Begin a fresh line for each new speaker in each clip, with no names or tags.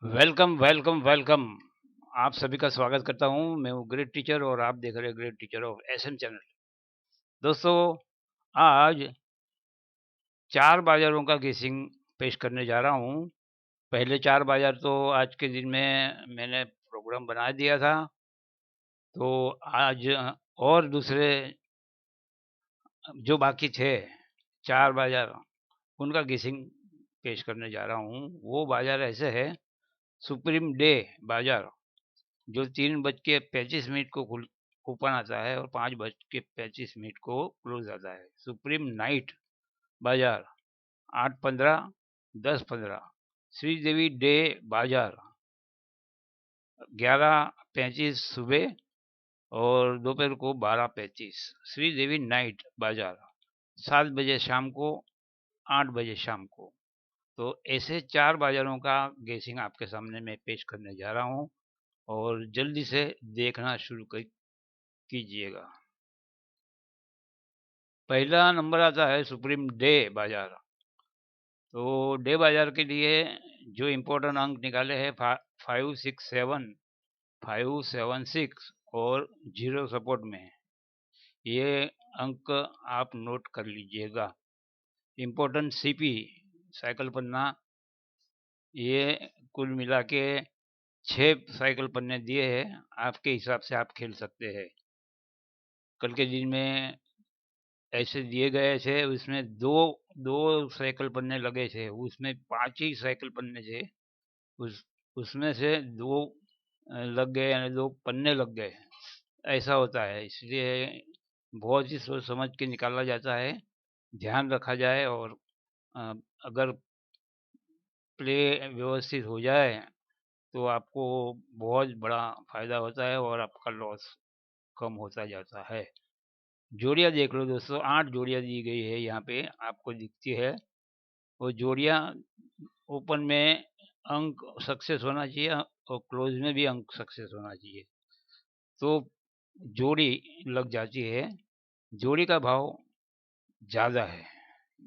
Welcome welcome welcome. आप सभी का स्वागत करता हूं। मैं हूं ग्रेट टीचर और आप देख रहे हैं great teacher of SM channel. दोस्तों, आज चार बाजारों का गेसिंग पेश करने जा रहा हूं। पहले चार बाजार तो आज के दिन में मैंने प्रोग्राम बना दिया था, तो आज और दूसरे जो बाकी थे चार बाजार, उनका गेसिंग पेश करने जा रहा हूं। वो बाजार ऐसे है: सुप्रीम डे बाजार, जो 3:35 को ओपन आता है और 5:35 को क्लोज आता है। सुप्रीम नाइट बाजार 8:15, 10:15। श्रीदेवी डे बाजार 11:35 सुबह और दोपहर को 12:35। श्रीदेवी नाइट बाजार 7 बजे शाम को, 8 बजे शाम को। तो ऐसे चार बाजारों का गेसिंग आपके सामने मैं पेश करने जा रहा हूँ और जल्दी से देखना शुरू कीजिएगा। पहला नंबर आता है सुप्रीम डे बाजार। तो डे बाजार के लिए जो इम्पोर्टेंट अंक निकाले हैं 567, 576 और 0 सपोर्ट में है। ये अंक आप नोट कर लीजिएगा। इम्पोर्टेंट सीपी साइकिल पन्ना, ये कुल मिला के 6 साइकिल पन्ने दिए हैं। आपके हिसाब से आप खेल सकते हैं। कल के दिन में ऐसे दिए गए थे, उसमें दो दो साइकिल पन्ने लगे थे, उसमें 5 ही साइकिल पन्ने थे। उस उसमें से दो लग गए, यानी दो पन्ने लग गए। ऐसा होता है, इसलिए बहुत ही सोच समझ के निकाला जाता है, ध्यान रखा जाए और अ, अगर प्ले व्यवस्थित हो जाए तो आपको बहुत बड़ा फायदा होता है और आपका लॉस कम होता जाता है। जोड़ियाँ देख लो दोस्तों, 8 जोड़ियाँ दी गई है यहाँ पे, आपको दिखती है वो जोड़ियाँ। ओपन में अंक सक्सेस होना चाहिए और क्लोज में भी अंक सक्सेस होना चाहिए, तो जोड़ी लग जाती है। जोड़ी का भाव ज़्यादा है।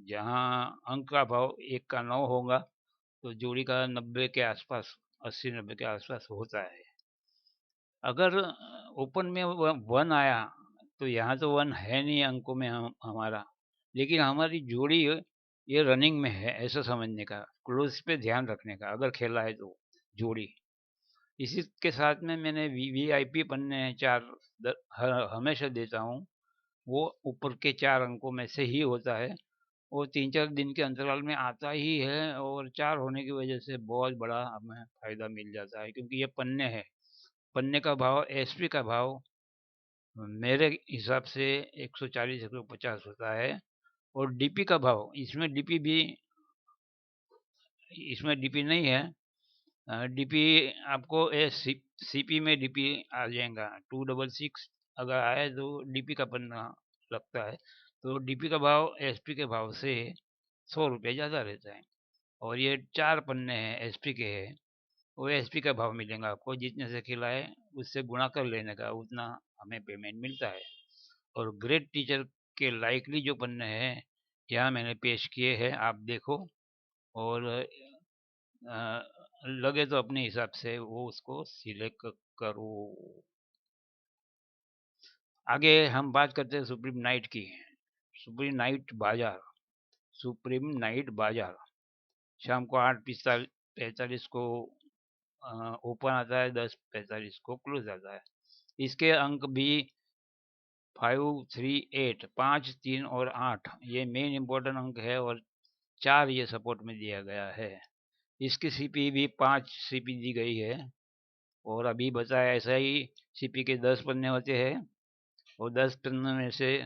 जहाँ अंक का भाव 1 का 9 होगा, तो जोड़ी का 90 के आसपास, 80-90 के आसपास होता है। अगर ओपन में वन आया, तो यहाँ तो वन है नहीं अंकों में हमारा, लेकिन हमारी जोड़ी ये रनिंग में है, ऐसा समझने का, क्लोज पे ध्यान रखने का अगर खेला है तो जोड़ी। इसी के साथ में मैंने वीवीआईपी पन्ने चार हमेशा देता हूँ। वो ऊपर के 4 अंकों में से ही होता है। वो 3-4 दिन के अंतराल में आता ही है और 4 होने की वजह से बहुत बड़ा हमें फायदा मिल जाता है, क्योंकि ये पन्ने हैं। पन्ने का भाव, एसपी का भाव मेरे हिसाब से 140-150 होता है। और डीपी का भाव, इसमें डीपी नहीं है। डीपी आपको सीपी में डीपी आ जाएगा 266। अगर आए तो डीपी का पन्ना लगता है, तो डीपी का भाव एसपी के भाव से 100 रुपये ज़्यादा रहता है। और ये 4 पन्ने हैं एसपी के हैं, वो एसपी का भाव मिलेगा आपको। जितने से खिलाए उससे गुणा कर लेने का, उतना हमें पेमेंट मिलता है। और ग्रेट टीचर के लाइकली जो पन्ने हैं यहाँ मैंने पेश किए हैं, आप देखो और लगे तो अपने हिसाब से वो उसको सिलेक्ट करो। आगे हम बात करते हैं सुप्रीम नाइट की। सुप्रीम नाइट बाजार, सुप्रीम नाइट बाजार शाम को 8:45 को ओपन आता है, 10:45 को क्लोज आता है। इसके अंक भी 538, 5, 3 और 8 ये मेन इंपॉर्टेंट अंक है, और 4 ये सपोर्ट में दिया गया है। इसकी सीपी भी 5 सीपी दी गई है। और अभी बताया ऐसा ही सीपी के 10 पन्ने होते हैं, और 10 पन्ने में से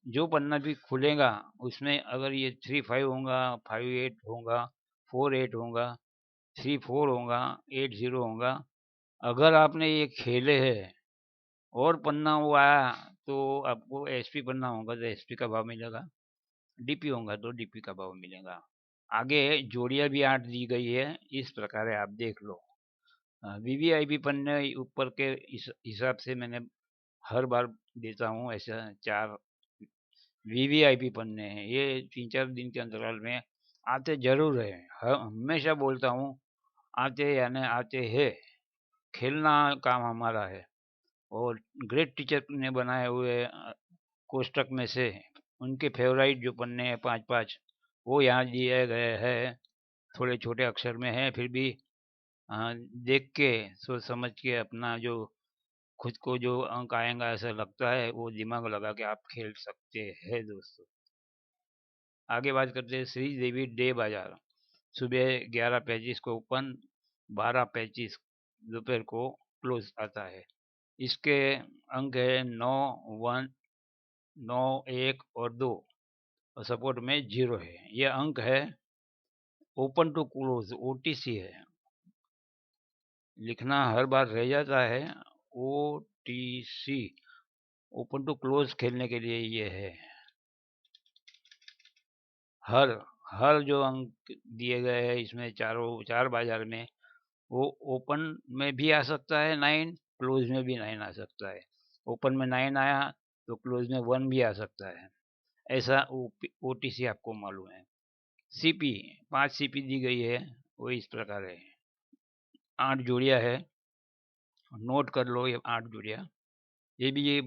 जो पन्ना भी खुलेगा उसमें अगर ये 3-5 होगा, 5-8 होगा, 4-8 होगा, 3-4 होगा, 8-0 होगा, अगर आपने ये खेले हैं और पन्ना वो आया, तो आपको एसपी पन्ना होगा तो एसपी का भाव मिलेगा, डीपी होगा तो डीपी का भाव मिलेगा। आगे जोड़ियां भी 8 दी गई है, इस प्रकार है, आप देख लो। वीवीआईपी पन्ने ऊपर के हिसाब से मैंने हर बार देता हूँ, ऐसा 4 वीवीआईपी पन्ने हैं। ये 3-4 दिन के अंतराल में आते जरूर है, हमेशा बोलता हूँ। आते यानी आते हैं, खेलना काम हमारा है। और ग्रेट टीचर ने बनाए हुए कोष्टक में से उनके फेवरेट जो पन्ने हैं 5-5 वो यहाँ दिए गए हैं। थोड़े छोटे अक्षर में है, फिर भी देख के सोच समझ के अपना जो खुद को जो अंक आएगा ऐसा लगता है, वो दिमाग लगा के आप खेल सकते हैं दोस्तों। आगे बात करते हैं श्री देवी डे बाजार। सुबह 11:35 को ओपन, 12:35 दोपहर को क्लोज आता है। इसके अंक है 9, 1, 9, 1 और 2 और सपोर्ट में 0 है। यह अंक है ओपन टू क्लोज, ओटीसी है, लिखना हर बार रह जाता है। ओटीसी, ओपन टू क्लोज खेलने के लिए ये है। हर हर जो अंक दिए गए हैं इसमें चार बाजार में, वो ओपन में भी आ सकता है 9, क्लोज में भी 9 आ सकता है। ओपन में 9 आया तो क्लोज में 1 भी आ सकता है। ऐसा ओटीसी आपको मालूम है। सीपी 5 सीपी दी गई है, वो इस प्रकार है। 8 जोड़ियां है, नोट कर लो ये 8 जोड़ियां। ये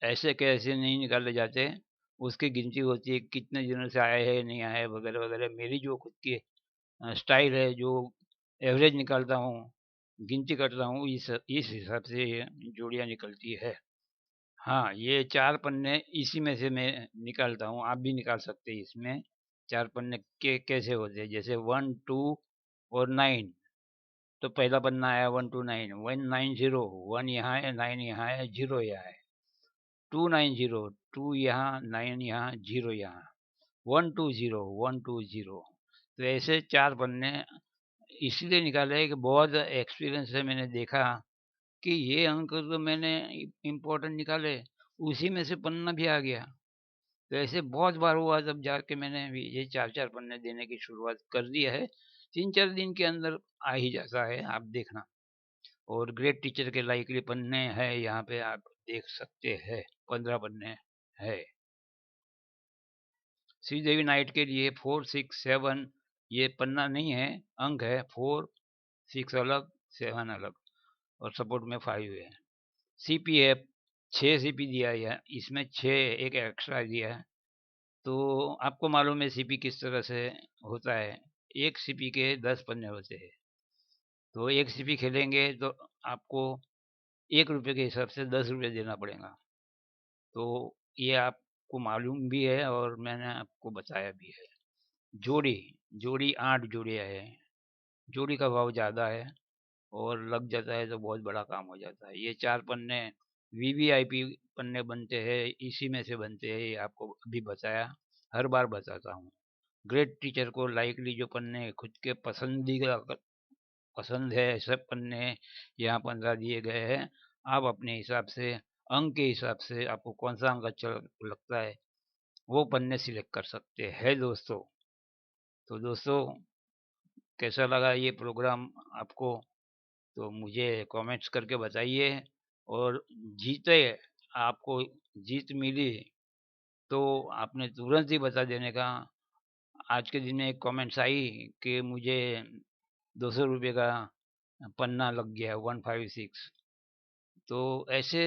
ऐसे कैसे नहीं निकाले जाते, उसकी गिनती होती है कितने दिनों से आए हैं नहीं आए वगैरह वगैरह। मेरी जो खुद की स्टाइल है, जो एवरेज निकालता हूँ, गिनती करता हूँ, इस हिसाब से ये जोड़ियाँ निकलती है। हाँ, ये 4 पन्ने इसी में से मैं निकालता हूँ, आप भी निकाल सकते हैं इसमें। 4 पन्ने के कैसे होते हैं, जैसे 1, 2 और 9। तो पहला पन्ना आया 1 to 9, 190, 1 यहाँ है, 9 यहाँ है, 0 यहाँ है। 290, 2 यहाँ, 9 यहाँ, 0 यहाँ, 120, 120। तो ऐसे 4 पन्ने इसलिए निकाले कि बहुत एक्सपीरियंस से मैंने देखा कि ये अंक तो मैंने इम्पोर्टेंट निकाले, उसी में से पन्ना भी आ गया। तो ऐसे बहुत बार हुआ, तब जाके मैंने भी ये 4-4 पन्ने देने की शुरुआत कर दी है। 3-4 दिन के अंदर आ ही जाता है, आप देखना। और ग्रेट टीचर के लाइकली पन्ने हैं यहाँ पे, आप देख सकते हैं, 15 पन्ने है। श्रीदेवी नाइट के लिए 4, 6, 7 ये पन्ना नहीं है, अंक है। 4, 6 अलग, 7 अलग और सपोर्ट में 5 है। सीपी है, 6 सीपी दिया है, इसमें 6 एक एक्स्ट्रा दिया है। तो आपको मालूम है सीपी किस तरह से होता है। एक सीपी के 10 पन्ने होते हैं, तो एक सीपी खेलेंगे तो आपको 1 रुपये के हिसाब से 10 रुपये देना पड़ेगा। तो ये आपको मालूम भी है और मैंने आपको बताया भी है। जोड़ी जोड़ी 8 जोड़ियाँ है, जोड़ी का भाव ज़्यादा है और लग जाता है तो बहुत बड़ा काम हो जाता है। ये 4 पन्ने वीवीआईपी पन्ने बनते हैं, इसी में से बनते हैं, ये आपको अभी बताया, हर बार बताता हूँ। ग्रेट टीचर को लाइकली जो पन्ने खुद के पसंदीदा पसंद है ऐसे पन्ने यहाँ 15 दिए गए हैं। आप अपने हिसाब से, अंक के हिसाब से आपको कौन सा अंक अच्छा लगता है, वो पन्ने सिलेक्ट कर सकते हैं दोस्तों। तो दोस्तों, कैसा लगा ये प्रोग्राम आपको, तो मुझे कमेंट्स करके बताइए। और जीते, आपको जीत मिली तो आपने तुरंत ही बता देने का। आज के दिन में एक कमेंट्स आई कि मुझे 200 रुपये का पन्ना लग गया 156। तो ऐसे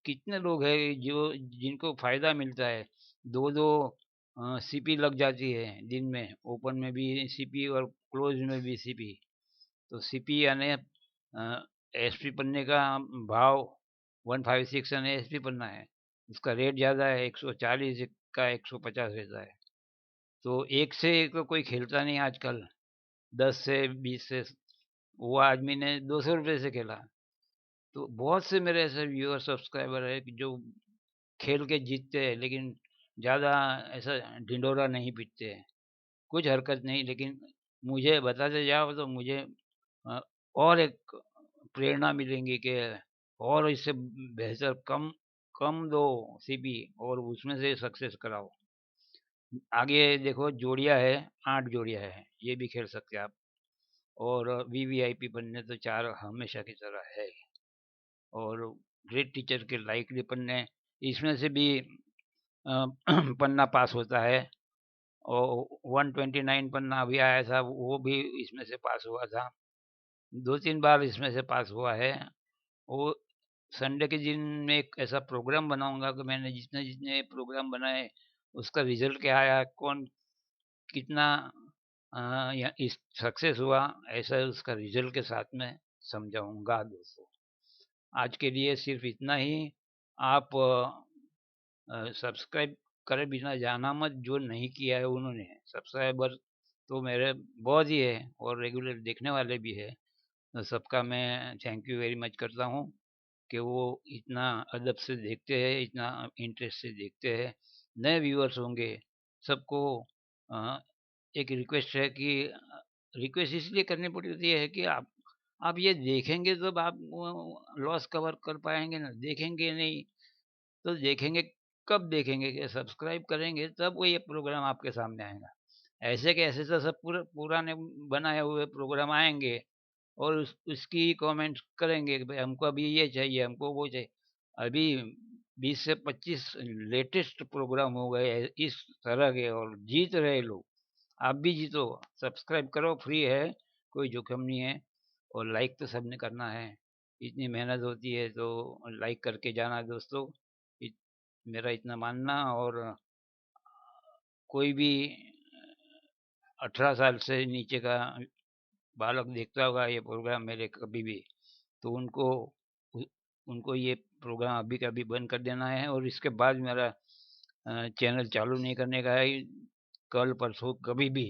कितने लोग हैं जो जिनको फायदा मिलता है। 2-2 सीपी लग जाती है दिन में, ओपन में भी सीपी और क्लोज में भी सीपी। तो सीपी यानी एसपी पन्ने का भाव 156 यानी एसपी पन्ना है, उसका रेट ज़्यादा है, 140 का 150 रहता है। तो एक से एक तो कोई खेलता नहीं आजकल, 10 से 20 से। वो आदमी ने 200 रुपये से खेला। तो बहुत से मेरे ऐसे व्यूअर सब्सक्राइबर है कि जो खेल के जीतते हैं, लेकिन ज़्यादा ऐसा ढिंढोरा नहीं पीटते हैं, कुछ हरकत नहीं। लेकिन मुझे बताते जाओ तो मुझे अ, और एक प्रेरणा मिलेंगी कि और इससे बेहतर कम कम दो सीपी और उसमें से सक्सेस कराओ। आगे देखो, जोड़ियां है, 8 जोड़ियां है, ये भी खेल सकते हैं आप। और वीवीआईपी पन्ने तो 4 हमेशा की तरह है। और ग्रेट टीचर के लाइकली पन्ने, इसमें से भी अ, पन्ना पास होता है। और 129 पन्ना अभी आया था, वो भी इसमें से पास हुआ था। 2-3 बार इसमें से पास हुआ है। वो संडे के दिन में एक ऐसा प्रोग्राम बनाऊँगा कि मैंने जितने-जितने प्रोग्राम बनाए, उसका रिज़ल्ट क्या आया, कौन कितना या इस सक्सेस हुआ, ऐसा उसका रिज़ल्ट के साथ में समझाऊँगा दोस्तों। आज के लिए सिर्फ़ इतना ही। आप सब्सक्राइब करे बिना जाना मत, जो नहीं किया है उन्होंने। सब्सक्राइबर तो मेरे बहुत ही है और रेगुलर देखने वाले भी है। तो सबका मैं थैंक यू वेरी मच करता हूँ कि वो इतना अदब से देखते हैं, इतना इंटरेस्ट से देखते हैं। नए व्यूअर्स होंगे, सबको अ, एक रिक्वेस्ट है कि रिक्वेस्ट इसलिए करनी पड़ती है कि आप ये देखेंगे तब आप लॉस कवर कर पाएँगे ना, देखेंगे नहीं तो देखेंगे, कब देखेंगे कि सब्सक्राइब करेंगे तब वो ये प्रोग्राम आपके सामने आएगा। ऐसे कैसे तो सब पुराने बनाए हुए प्रोग्राम आएँगे और उसकी कमेंट्स करेंगे कि भाई हमको अभी ये चाहिए, हमको वो चाहिए। अभी 20 से 25 लेटेस्ट प्रोग्राम हो गए हैं इस तरह के और जीत रहे लोग। आप भी जीतो, सब्सक्राइब करो, फ्री है, कोई जोखिम नहीं है और लाइक तो सबने करना है। इतनी मेहनत होती है तो लाइक करके जाना दोस्तों। इत मेरा इतना मानना। और कोई भी 18 साल से नीचे का बालक देखता होगा ये प्रोग्राम मेरे कभी भी, तो उ उनको ये प्रोग्राम अभी का अभी बंद कर देना है और इसके बाद मेरा चैनल चालू नहीं करने का है। कल परसों कभी भी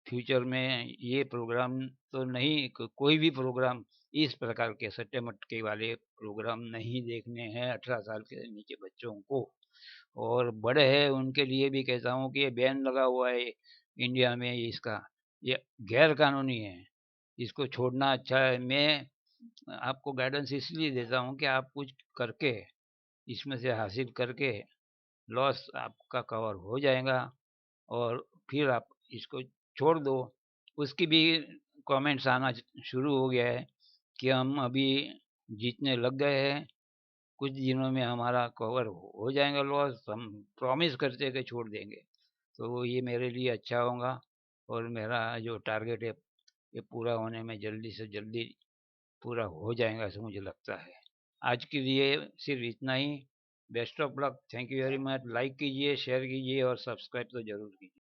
फ्यूचर में ये प्रोग्राम तो नहीं, कोई भी प्रोग्राम इस प्रकार के सट्टे-मटके वाले प्रोग्राम नहीं देखने हैं 18 साल के नीचे बच्चों को। और बड़े हैं उनके लिए भी कहता हूँ कि ये बैन लगा हुआ है इंडिया में इसका, ये गैर कानूनी है, इसको छोड़ना अच्छा है। मैं आपको गाइडेंस इसलिए देता हूँ कि आप कुछ करके, इसमें से हासिल करके लॉस आपका कवर हो जाएगा और फिर आप इसको छोड़ दो। उसकी भी कमेंट्स आना शुरू हो गया है कि हम अभी जीतने लग गए हैं, कुछ दिनों में हमारा कवर हो जाएगा लॉस, हम प्रॉमिस करते हैं कि छोड़ देंगे। तो ये मेरे लिए अच्छा होगा और मेरा जो टारगेट है ये पूरा होने में जल्दी से जल्दी पूरा हो जाएगा ऐसा मुझे लगता है। आज के लिए सिर्फ इतना ही। Best of luck. Thank you very much. Like कीजिए, शेयर कीजिए और सब्सक्राइब तो ज़रूर कीजिए।